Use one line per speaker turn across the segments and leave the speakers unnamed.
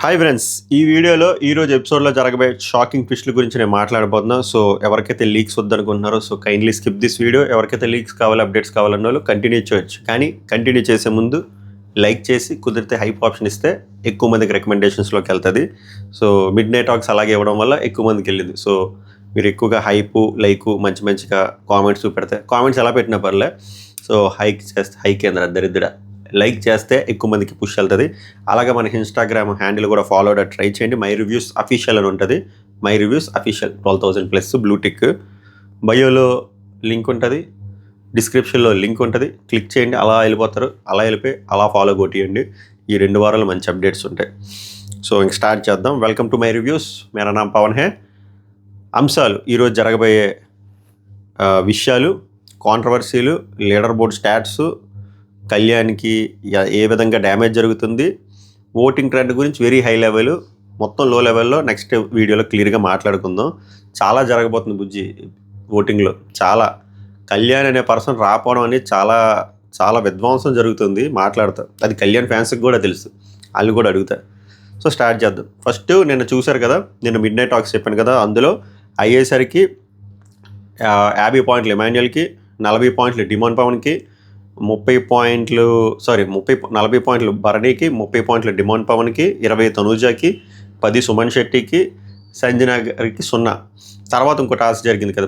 Hi friends, ఈ వీడియోలో ఈరోజు ఎపిసోడ్లో జరగబోయే షాకింగ్ ట్విస్ట్ల గురించి నేను మాట్లాడబోతున్నా. సో ఎవరికైతే లీక్స్ వద్దనుకుంటున్నారో so kindly skip this video. ఎవరికైతే లీక్స్ కావాలి, అప్డేట్స్ కావాలన్న వాళ్ళు కంటిన్యూ చేయొచ్చు. కానీ కంటిన్యూ చేసే ముందు లైక్ చేసి కుదిరితే హైప్ ఆప్షన్ ఇస్తే ఎక్కువ మందికి రికమెండేషన్స్లోకి వెళ్తుంది. సో మిడ్ నైట్ టాక్స్ అలాగే ఇవ్వడం వల్ల ఎక్కువ మందికి వెళ్ళింది. సో మీరు ఎక్కువగా హైపు లైకు మంచిగా కామెంట్స్ పెడితే కామెంట్స్ ఎలా పెట్టినా పర్లే. సో హైక్ కేంద్ర దరిద్ర లైక్ చేస్తే ఎక్కువ మందికి పుష్ వెళ్తుంది. అలాగే మనకి ఇన్స్టాగ్రామ్ హ్యాండిల్ కూడా ఫాలో అవడం ట్రై చేయండి. మై రివ్యూస్ అఫీషియల్ అని ఉంటుంది. My reviews official 12,000+ blue tick. బయోలో లింక్ ఉంటుంది, డిస్క్రిప్షన్లో లింక్ ఉంటుంది. క్లిక్ చేయండి, అలా వెళ్ళిపోతారు. అలా వెళ్ళిపోయి అలా ఫాలో కొట్టియండి. ఈ 2 వారాలు మంచి అప్డేట్స్ ఉంటాయి. సో ఇంక స్టార్ట్ చేద్దాం. Welcome to my reviews. మేరా నామ్ పవన్ హే. అంశాలు ఈరోజు జరగబోయే విషయాలు, కాంట్రవర్సీలు, లీడర్ బోర్డ్ స్టాట్స్, కళ్యాణ్కి ఏ విధంగా డ్యామేజ్ జరుగుతుంది, ఓటింగ్ ట్రెండ్ గురించి వెరీ హై లెవెల్, మొత్తం లో లెవెల్లో నెక్స్ట్ వీడియోలో క్లియర్గా మాట్లాడుకుందాం. చాలా జరగబోతుంది బుజ్జి ఓటింగ్లో. చాలా కళ్యాణ్ అనే పర్సన్ రాపోవడం అనేది చాలా చాలా విధ్వంసం జరుగుతుంది. మాట్లాడతా, అది కళ్యాణ్ ఫ్యాన్స్కి కూడా తెలుసు, వాళ్ళు కూడా అడుగుతా. సో స్టార్ట్ చేద్దాం. ఫస్ట్ నిన్న చూశారు కదా, నిన్న మిడ్ నైట్ టాక్స్ చెప్పాను కదా, అందులో అయ్యేసరికి 50 పాయింట్లు ఎమాన్యుయల్కి, 40 పాయింట్లు డిమాన్ పవన్కి, 40 పాయింట్లు భరణికి, 30 పాయింట్లు డిమాండ్ పవన్కి, 20 తనూజాకి, 10 సుమన్ శెట్టికి, సంజనా గారికి 0. తర్వాత ఇంకో టాస్క్ జరిగింది కదా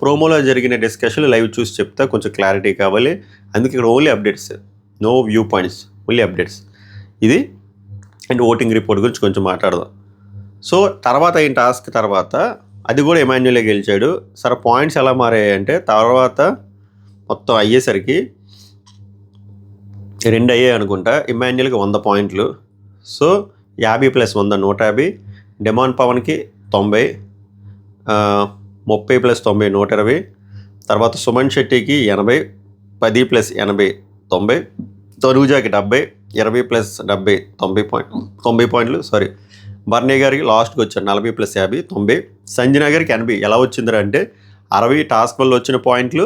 ప్రోమోలో జరిగిన డిస్కషన్ లైవ్ చూసి చెప్తా, కొంచెం క్లారిటీ కావాలి. అందుకే ఇక్కడ only updates, no view points, only updates. ఇది అండ్ ఓటింగ్ రిపోర్ట్ గురించి కొంచెం మాట్లాడదాం. సో తర్వాత అయిన టాస్క్ తర్వాత అది కూడా ఎమాన్యుయలే గెలిచాడు. సరే పాయింట్స్ ఎలా మారాయంటే తర్వాత మొత్తం అయ్యేసరికి 2 అయ్యాయి అనుకుంటా. ఇమాన్యుయల్కి 100 పాయింట్లు. సో 50 + 100 150, డిమాన్ పవన్కి 90, 30 + 90 120, తర్వాత సుమన్ శెట్టికి 80, 10 + 80 90, తనూజాకి 70, 20 + 70 90 పాయింట్లు. సారీ, బర్నీ గారికి లాస్ట్కి వచ్చారు 40 + 50 90. సంజనా గారికి 80. ఎలా వచ్చిందిరా అంటే 60 టాస్క్ వల్ల వచ్చిన పాయింట్లు,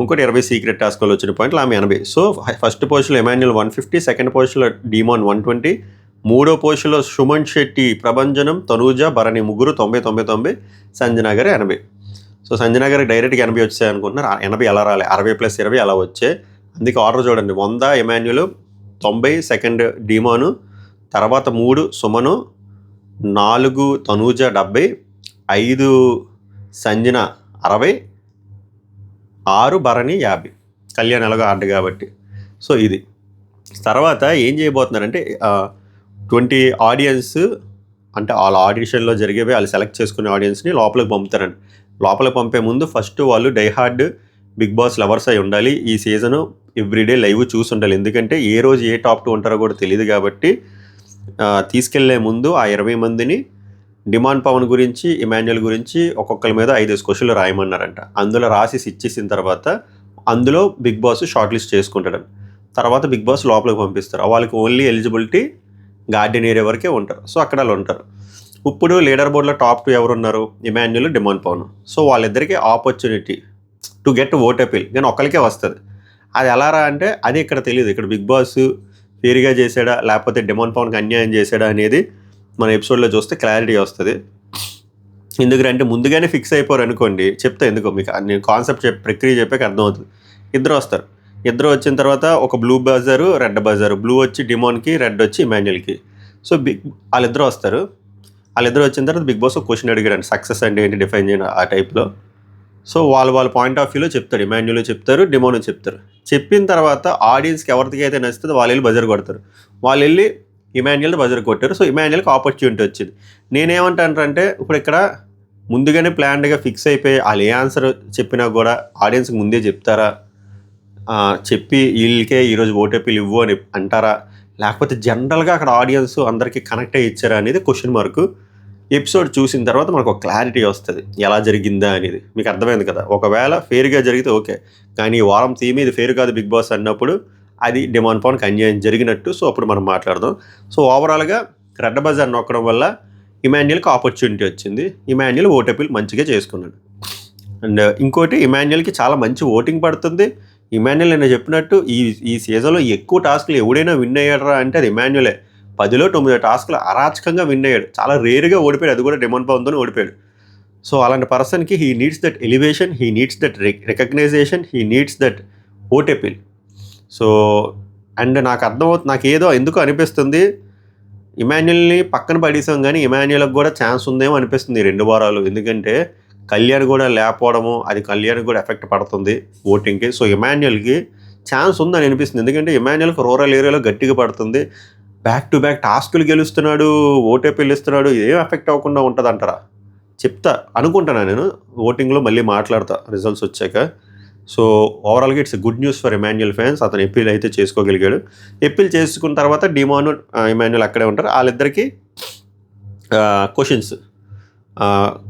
ఇంకోటి 20 సీక్రెట్ టాస్క్ వల్ల వచ్చిన పాయింట్లు, ఆమె 80. సో ఫస్ట్ పొజిషన్లో ఎమాన్యుయల్ 150, సెకండ్ పొజిషన్లో డిమాన్ 120, మూడో పొజిషన్లో సుమన్ శెట్టి, ప్రభంజనం, తనూజ, భరణి ముగ్గురు 90 90 90, సంజనా గారు 80. సో సంజనా గారికి డైరెక్ట్గా 80 వచ్చాయి అనుకుంటున్నారు. 80 ఎలా రాలే, 60 + 20 అలా వచ్చాయి. అందుకే ఆర్డర్ చూడండి, 100 ఎమాన్యుయల్, 90 సెకండ్ డిమాను, తర్వాత 3 సుమను, 4 తనూజ 70, 5 సంజన 60, 6 భరణి 50. కళ్యాణ్ ఎలాగో ఆర్డు కాబట్టి. సో ఇది తర్వాత ఏం చేయబోతున్నారంటే 20 ఆడియన్స్ అంటే వాళ్ళ ఆడిషన్లో జరిగేవి వాళ్ళు సెలెక్ట్ చేసుకునే ఆడియన్స్ని లోపలికి పంపుతారండి. లోపలికి పంపే ముందు ఫస్ట్ వాళ్ళు డైహార్డ్ బిగ్ బాస్ లవర్స్ అయి ఉండాలి. ఈ సీజను ఎవ్రీడే లైవ్ చూసి ఉండాలి. ఎందుకంటే ఏ రోజు ఏ టాప్ 2 ఉంటారో కూడా తెలియదు కాబట్టి తీసుకెళ్లే ముందు ఆ 20 మందిని డిమాండ్ పవన్ గురించి, ఇమాన్యుయల్ గురించి ఒక్కొక్కరి మీద 5 క్వశ్చన్లు రాయమన్నారంట. అందులో రాసి ఇచ్చేసిన తర్వాత అందులో బిగ్ బాస్ షార్ట్ లిస్ట్ చేసుకుంటాడు. తర్వాత బిగ్ బాస్ లోపలికి పంపిస్తారు. వాళ్ళకి ఓన్లీ ఎలిజిబిలిటీ గార్డెన్ ఏరియా వరకే ఉంటారు. సో అక్కడ వాళ్ళు ఉంటారు. ఇప్పుడు లీడర్ బోర్డులో టాప్ 2 ఎవరు ఉన్నారు? ఇమాన్యుయల్, డిమాండ్ పవన్. సో వాళ్ళిద్దరికీ opportunity to get vote appeal, కానీ ఒక్కరికే వస్తుంది. అది ఎలా రా అంటే అది ఇక్కడ తెలియదు. ఇక్కడ బిగ్ బాస్ ఫేర్గా చేశాడా లేకపోతే డిమాండ్ పవన్కి అన్యాయం చేశాడా అనేది మన ఎపిసోడ్లో చూస్తే క్లారిటీ వస్తుంది. ఎందుకంటే ముందుగానే ఫిక్స్ అయిపోరు అనుకోండి, చెప్తే ఎందుకో మీకు నేను కాన్సెప్ట్ ప్రక్రియ చెప్పాక అర్థమవుతుంది. ఇద్దరు వస్తారు. ఇద్దరు వచ్చిన తర్వాత ఒక బ్లూ బజారు, రెడ్ బజారు. బ్లూ వచ్చి డిమాన్కి, రెడ్ వచ్చి ఇమాన్యుయల్కి. సో వాళ్ళిద్దరు వస్తారు. వాళ్ళిద్దరు వచ్చిన తర్వాత బిగ్ బాస్ ఒక క్వశ్చన్ అడిగాడు, సక్సెస్ అంటే ఏంటి డిఫైన్ చేయను ఆ టైప్లో. సో వాళ్ళ పాయింట్ ఆఫ్ వ్యూలో చెప్తారు. ఇమాన్యుయల్ చెప్తారు, డిమాన్ చెప్తారు. చెప్పిన తర్వాత ఆడియన్స్కి ఎవరికి అయితే నచ్చుతుందో వాళ్ళు వెళ్ళి బజర్ కొడతారు. వాళ్ళు వెళ్ళి ఇమాన్యుయల్ బజర్ కొట్టారు. సో ఇమాన్యుయల్కి ఆపర్చునిటీ వచ్చింది. నేనేమంటానంటే ఇప్పుడు ఇక్కడ ముందుగానే ప్లాన్డ్గా ఫిక్స్ అయిపోయి వాళ్ళు ఏ ఆన్సర్ చెప్పినా కూడా ఆడియన్స్కి ముందే చెప్తారా, చెప్పి వీళ్ళకే ఈరోజు ఓటీపీలు ఇవ్వు అని అంటారా, లేకపోతే జనరల్గా అక్కడ ఆడియన్స్ అందరికీ కనెక్ట్ అయ్యి ఇచ్చారా అనేది క్వశ్చన్ మార్కు. ఎపిసోడ్ చూసిన తర్వాత మనకు ఒక క్లారిటీ వస్తుంది ఎలా జరిగిందా అనేది. మీకు అర్థమైంది కదా. ఒకవేళ ఫేర్గా జరిగితే ఓకే, కానీ ఈ వారం థీమ్ ఇది ఫేర్ కాదు బిగ్ బాస్ అన్నప్పుడు అది డిమాండ్ పవన్కి అన్యాయం జరిగినట్టు. సో అప్పుడు మనం మాట్లాడదాం. సో ఓవరాల్గా రెడ్ బజార్ నొక్కడం వల్ల ఇమాన్యుయల్కి ఆపర్చునిటీ వచ్చింది. ఇమాన్యుయల్ ఓటీపీలు మంచిగా చేసుకున్నాడు. అండ్ ఇంకోటి, ఇమాన్యుయల్కి చాలా మంచి ఓటింగ్ పడుతుంది. ఇమాన్యుయల్ నేను చెప్పినట్టు ఈ సీజన్లో ఎక్కువ టాస్క్లు ఎవడైనా విన్ అయ్యాడరా అంటే అది ఇమాన్యుయలే. 10లో 9 టాస్క్లు అరాచకంగా విన్ అయ్యాడు. చాలా రేర్గా ఓడిపోయాడు, అది కూడా డిమాండ్ పవన్తోనే ఓడిపోయాడు. సో అలాంటి పర్సన్కి he needs that elevation, he needs that recognition, he needs that ఓటేపిల్. సో అండ్ నాకు ఏదో ఎందుకు అనిపిస్తుంది, ఇమాన్యుల్ని పక్కన పడేసాం కానీ ఇమాన్యుల్కి కూడా ఛాన్స్ ఉందేమో అనిపిస్తుంది 2 వారాలు. ఎందుకంటే కళ్యాణ్ కూడా లేకపోవడము, అది కళ్యాణ్కి కూడా ఎఫెక్ట్ పడుతుంది ఓటింగ్కి. సో ఇమాన్యుల్కి ఛాన్స్ ఉందని అనిపిస్తుంది. ఎందుకంటే ఇమాన్యుల్కి రూరల్ ఏరియాలో గట్టిగా పడుతుంది, బ్యాక్ టు బ్యాక్ టాస్కులు గెలుస్తున్నాడు, ఓటేపీలు ఇస్తున్నాడు. ఏం ఎఫెక్ట్ అవ్వకుండా ఉంటుంది అంటారా? అనుకుంటున్నాను నేను. ఓటింగ్లో మళ్ళీ మాట్లాడతా రిజల్ట్స్ వచ్చాక. సో ఓవరాల్గా it's good news for Emmanuel fans. అతను ఎప్పీల్ అయితే చేసుకోగలిగాడు. ఎప్పీల్ చేసుకున్న తర్వాత డిమాన్, ఇమాన్యుల్ అక్కడే ఉంటారు. వాళ్ళిద్దరికీ క్వశ్చన్స్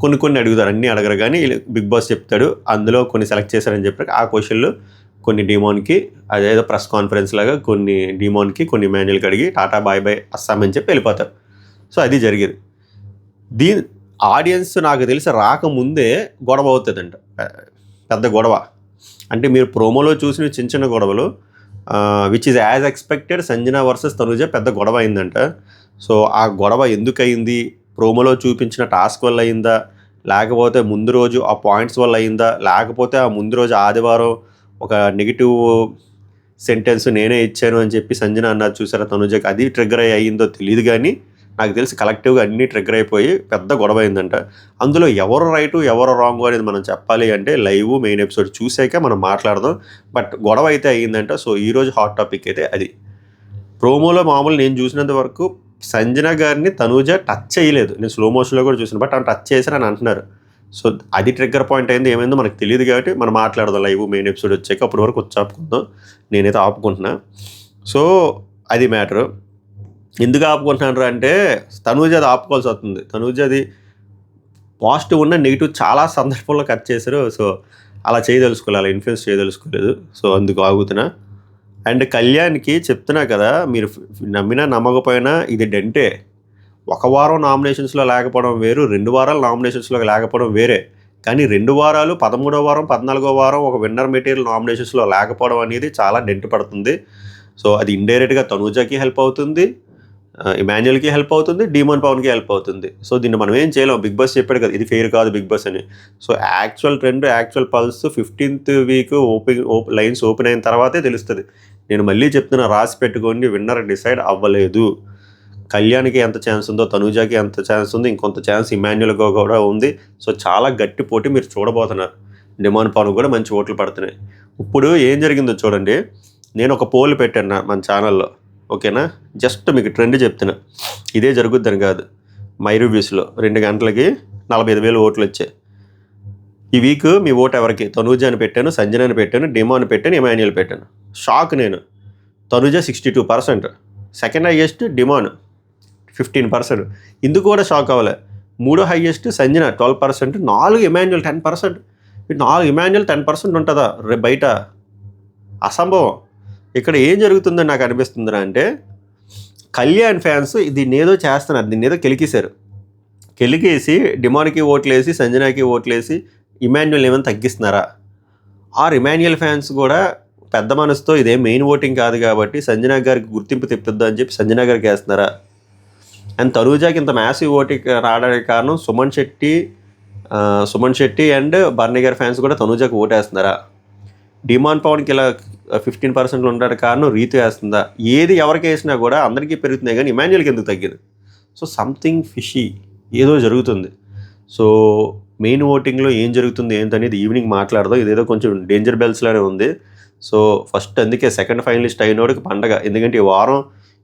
కొన్ని అడుగుతారు, అన్నీ అడగరు కానీ బిగ్ బాస్ చెప్తాడు, అందులో కొన్ని సెలెక్ట్ చేశారని చెప్పారు. ఆ క్వశ్చన్లు కొన్ని డిమాన్కి, అదేదో ప్రెస్ కాన్ఫరెన్స్ లాగా కొన్ని డిమాన్కి, కొన్ని ఇమాన్యుల్కి అడిగి టాటా బాయ్ బాయ్ అస్సాం అని చెప్పి వెళ్ళిపోతారు. సో అది జరిగింది. ఆడియన్స్ నాకు తెలిసి రాకముందే గొడవ అవుతుందంట, పెద్ద గొడవ. అంటే మీరు ప్రోమోలో చూసిన చిన్న గొడవలు, which is as expected, Sanjana versus Tanuja పెద్ద గొడవ అయిందంట. సో ఆ గొడవ ఎందుకు అయింది, ప్రోమోలో చూపించిన టాస్క్ వల్ల అయిందా, లేకపోతే ముందు రోజు ఆ పాయింట్స్ వల్ల అయిందా, లేకపోతే ఆ ముందు రోజు ఆదివారం ఒక నెగిటివ్ సెంటెన్స్ నేనే ఇచ్చాను అని చెప్పి సంజన అన్నది చూసారా తనుజకి, అది ట్రిగ్గర్ అయ్యిందో తెలియదు. కానీ నాకు తెలిసి కలెక్టివ్గా అన్నీ ట్రిగ్గర్ అయిపోయి పెద్ద గొడవ అయిందంట. అందులో ఎవరు రైటు ఎవరు రాంగ్ అనేది మనం చెప్పాలి అంటే లైవ్ మెయిన్ ఎపిసోడ్ చూసాక మనం మాట్లాడదాం. బట్ గొడవ అయితే అయ్యిందంట. సో ఈరోజు హాట్ టాపిక్ అయితే అది. ప్రోమోలో మామూలు నేను చూసినంత వరకు సంజన గారిని తనూజ టచ్ చేయలేదు, నేను స్లో మోషన్లో కూడా చూసాను. బట్ ఆమె టచ్ చేశారని అంటున్నారు. సో అది ట్రిగ్గర్ పాయింట్ అయింది, ఏమైందో మనకు తెలియదు. కాబట్టి మనం మాట్లాడదాం లైవ్ మెయిన్ ఎపిసోడ్ వచ్చాక. అప్పటి వరకు వచ్చి ఆపుకుందాం, నేనైతే ఆపుకుంటున్నా. సో అది మ్యాటరు. ఎందుకు ఆపుకుంటున్నారు అంటే తనూజ అది ఆపుకోవాల్సి వస్తుంది. తనూజది పాజిటివ్ ఉన్న నెగిటివ్ చాలా సందర్భంలో కట్ చేశారు. సో అలా చేయదలుచుకోలేదు, అలా ఇన్ఫ్లుయెన్స్ చేయదలుచుకోలేదు. సో అందుకు ఆగుతున్నా. అండ్ కళ్యాణ్కి చెప్తున్నా కదా, మీరు నమ్మినా నమ్మకపోయినా ఇది డెంటే. 1 వారం నామినేషన్స్లో లేకపోవడం వేరు, 2 వారాలు నామినేషన్స్లో లేకపోవడం వేరే. కానీ 2 వారాలు 13వ వారం 14వ వారం ఒక విన్నర్ మెటీరియల్ నామినేషన్స్లో లేకపోవడం అనేది చాలా డెంట్ పడుతుంది. సో అది ఇండైరెక్ట్గా తనూజకి హెల్ప్ అవుతుంది, ఇమాన్యుల్కి హెల్ప్ అవుతుంది, డిమాన్ పవన్కి హెల్ప్ అవుతుంది. సో దీన్ని మనం ఏం చేయలేం. బిగ్ బాస్ చెప్పాడు కదా ఇది ఫెయిర్ కాదు బిగ్ బాస్ అని. So actual trend, actual pulse 15th week lines open అయిన తర్వాతే తెలుస్తుంది. నేను మళ్ళీ చెప్తున్నా, రాసి పెట్టుకొని విన్నర్ డిసైడ్ అవ్వలేదు. కళ్యాణ్కి ఎంత ఛాన్స్ ఉందో తనూజకి ఎంత ఛాన్స్ ఉంది, ఇంకొంత ఛాన్స్ ఇమాన్యుల్గా కూడా ఉంది. సో చాలా గట్టి పోటీ మీరు చూడబోతున్నారు. డిమాండ్ పవన్ కూడా మంచి ఓట్లు పడుతున్నాయి. ఇప్పుడు ఏం జరిగిందో చూడండి. నేను ఒక పోల్ పెట్టాను మన ఛానల్లో, ఓకేనా? జస్ట్ మీకు ట్రెండ్ చెప్తున్నా, ఇదే జరుగుద్దని కాదు. మై రివ్యూస్లో 2 గంటలకి 45,000 ఓట్లు వచ్చాయి. ఈ వీక్ మీ ఓటు ఎవరికి? తనూజ అని పెట్టాను, సంజన అని పెట్టాను, డిమాన్ పెట్టాను, ఇమాన్యుల్ పెట్టాను. షాక్ నేను. Tanuja 62%, second highest Demon 15%. ఇందుకు కూడా షాక్ అవ్వలే. 3వ హైయెస్ట్ సంజన 12%, 4 ఇమాన్యుల్ 10%. 4 ఇమాన్యుల్ 10% ఉంటుందా బయట? అసంభవం. ఇక్కడ ఏం జరుగుతుందని నాకు అనిపిస్తుందిరా అంటే, కళ్యాణ్ ఫ్యాన్స్ దీన్ని ఏదో చేస్తున్నారు, దీన్ని ఏదో కెలికేసి డిమాన్కి ఓట్లేసి సంజనాకి ఓట్లేసి ఇమాన్యుల్ ఏమైనా తగ్గిస్తున్నారా? ఆర్ ఇమాన్యుల్ ఫ్యాన్స్ కూడా పెద్ద మనసుతో ఇదే మెయిన్ ఓటింగ్ కాదు కాబట్టి సంజనా గారికి గుర్తింపు తెప్పిద్దాం అని చెప్పి సంజనా గారికి వేస్తున్నారా? అండ్ తనూజాకి ఇంత మ్యాసివ్ ఓటింగ్ రావడానికి కారణం సుమన్ శెట్టి అండ్ బర్నీ గారి ఫ్యాన్స్ కూడా తనూజాకి ఓటేస్తున్నారా? డిమాండ్ పవన్కి ఇలా 15% ఉండడానికి కారణం రీతు వేస్తుందా? ఏది ఎవరికి వేసినా కూడా అందరికీ పెరుగుతున్నాయి కానీ ఇమాన్యుల్కి ఎందుకు తగ్గింది? సో సంథింగ్ ఫిషీ ఏదో జరుగుతుంది. సో మెయిన్ ఓటింగ్లో ఏం జరుగుతుంది ఏంటనేది ఈవినింగ్ మాట్లాడదాం. ఇదేదో కొంచెం డేంజర్ బెల్స్లానే ఉంది. సో ఫస్ట్ అందుకే సెకండ్ ఫైనలిస్ట్ అయినోడికి పండగ. ఎందుకంటే ఈ వారం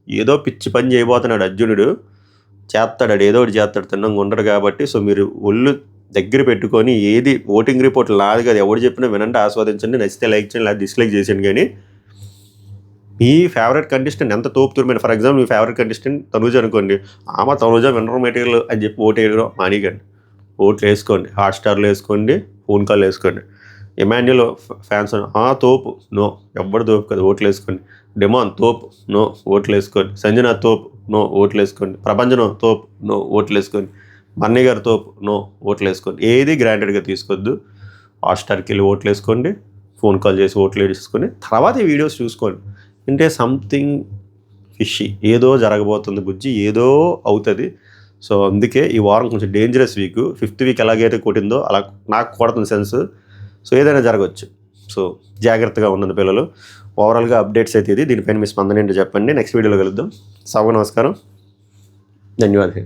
ఏదో పిచ్చి పని చేయబోతున్నాడు అర్జునుడు. చేస్తాడు, ఏదో ఒకటి చేస్తాడు, తిన్నంగా ఉండడు కాబట్టి. సో మీరు ఒళ్ళు దగ్గర పెట్టుకొని, ఏది ఓటింగ్ రిపోర్ట్ నాది కాదు, ఎవరు చెప్పినా వినండి, ఆస్వాదించండి, నచ్చితే లైక్ చేయండి, లేదా డిస్లైక్ చేసేయండి. కానీ మీ ఫేవరెట్ కంటెస్టెంట్ ఎంత తోపుతున్నారు, ఫర్ ఎగ్జాంపుల్ మీ ఫేవరెట్ కంటెస్టెంట్ తనూజ అనుకోండి, తనూజ విన్నర్ మెటీరియల్ అని చెప్పి ఓటు వేయడం మానేయకండి. ఓట్లు వేసుకోండి, హాట్స్టార్లో వేసుకోండి, ఫోన్ కాల్ వేసుకోండి. ఇమాన్యుల్ ఫ్యాన్స్ తోపు, నో, ఎవ్వడు తోపు కదా, ఓట్లు వేసుకోండి. డిమాన్ తోపు, నో, ఓట్లు వేసుకోండి. సంజన తోపు, నో, ఓట్లు వేసుకోండి. ప్రభంజనం తోపు, నో, ఓట్లు వేసుకోండి. బర్నీ గారు తోపు, నో, ఓట్లు వేసుకోండి. ఏది గ్రాంటెడ్గా తీసుకోవద్దు. హాట్స్టార్కి వెళ్ళి ఓట్లు వేసుకోండి, ఫోన్ కాల్ చేసి ఓట్లు వేసుకొని తర్వాత ఈ వీడియోస్ చూసుకోండి. అంటే సంథింగ్ ఫిషీ, ఏదో జరగబోతుంది బుజ్జి, ఏదో అవుతుంది. సో అందుకే ఈ వారం కొంచెం డేంజరస్ వీక్. 5th వీక్ ఎలాగైతే కొట్టిందో అలా నాకు కొడుతుంది సెన్స్. సో ఏదైనా జరగవచ్చు. సో జాగ్రత్తగా ఉండండి పిల్లలు. ఓవరాల్గా అప్డేట్స్ అయితే ఇది. దీనిపైన మీ స్పందన ఏంటో చెప్పండి. నెక్స్ట్ వీడియోలో కలుద్దాం. సభ నమస్కారం, ధన్యవాదాలు.